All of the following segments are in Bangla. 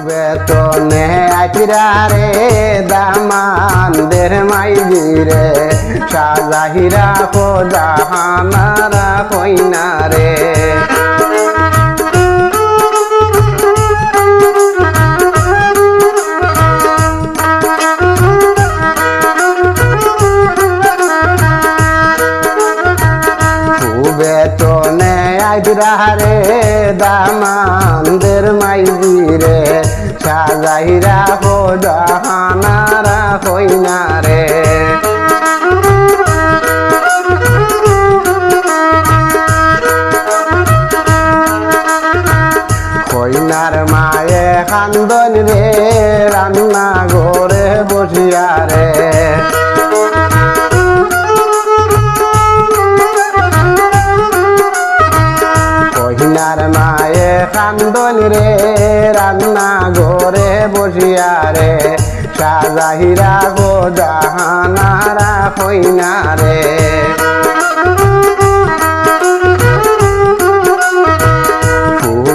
বেতনে আইতিরা রে দামানদের মাইজি রে সাজাহিরা কো জাহানারা কইনা রে বেতনে আইতিরা রে দামানদের মাইজি রে সাজাহিরা কো জাহানারা কইনা রে কইনার মায়ে কান্দন রে রান্না ঘরে বসিয়া রে কইনার মায়ে কান্দন রে রান্না ঘরে বসিয়া রে সাজাহিরা গো জাহানারা কইনা রে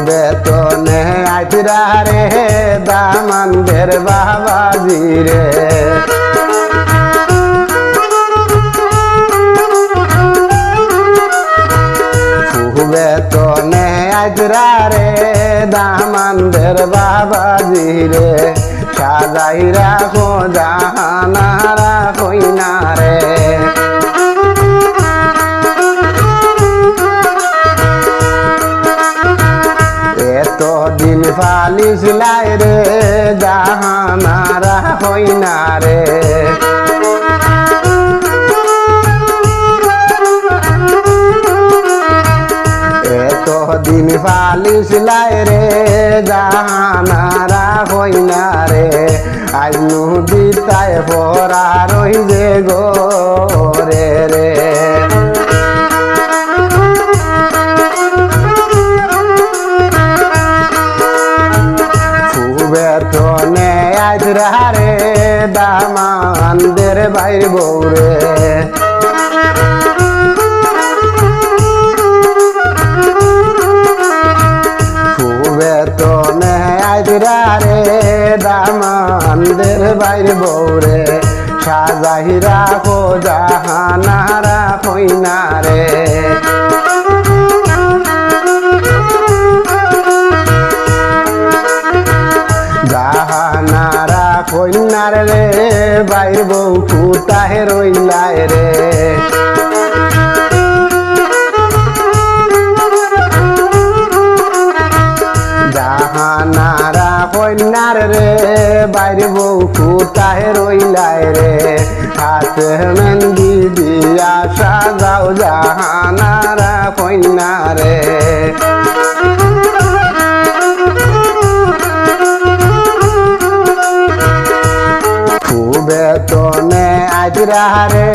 বেতনে আইতিরা রে দামানদের বাবাজি রে বেতনে আইতিরা রে দামানদের বাবাজি রে সাজাহিরা কো জাহানারা কইনা রে এতদিন ফালিছিলাই রে জাহানারা কইনা রে এতদিন ফালিছিলাই রে জাহানারা কইনা রে আজ নদীতায় পরা রই যে গোরে রে বেতনে আইতিরা রে দামানদের বাইর বউরে বেতনে আইতিরা রে দামানদের বাইর বউরে সাজাহিরা কো জাহানারা কইনা রে জাহানারা কইনার রে বাইর বউ কোথায় রইলাই রে জাহানারা কইনার রে বাইর বউ কোথায় রইলাই রে হাতে মেহেন্দি দিয়া সাজাও জাহানারা কইনা রে বেতনে আইতিরা রে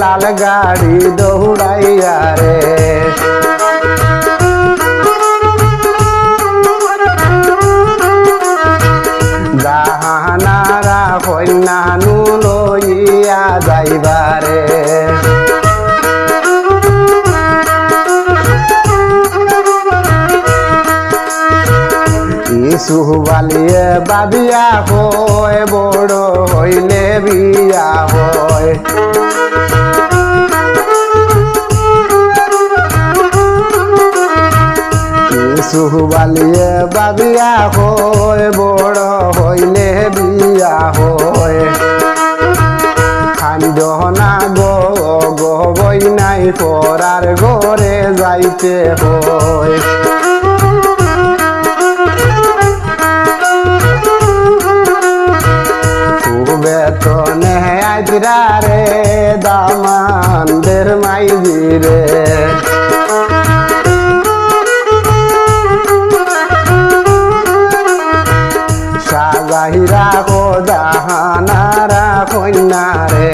লাল গাড়ি দৌড়াইয়া রে জাহানারা কইনা নু লইয়া যাইবারে সুবালিয়ে বাবিয়া হয় বড় হইলে বিয়া হয় সুবালিয়ে বাবিয়া হয় বড় হইলে বিয়া হয় খান্দনা গো গো বই নাই পরার ঘরে যাইতে হয় বেতনে আইতিরা রে দামানদের মাইজি রে সাজাহিরা কো জাহানারা কইনা রে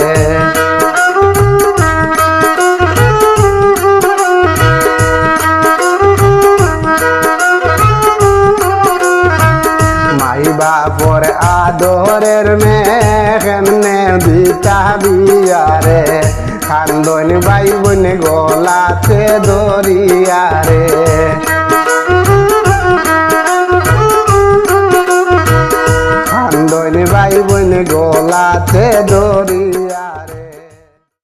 মাই বাপর আদরের মেয়ে কেমনে দিতা বিয়া রে কান্দন ভাই বোন গলাতে দরিয়া রে বোন গলাতে দড়ি।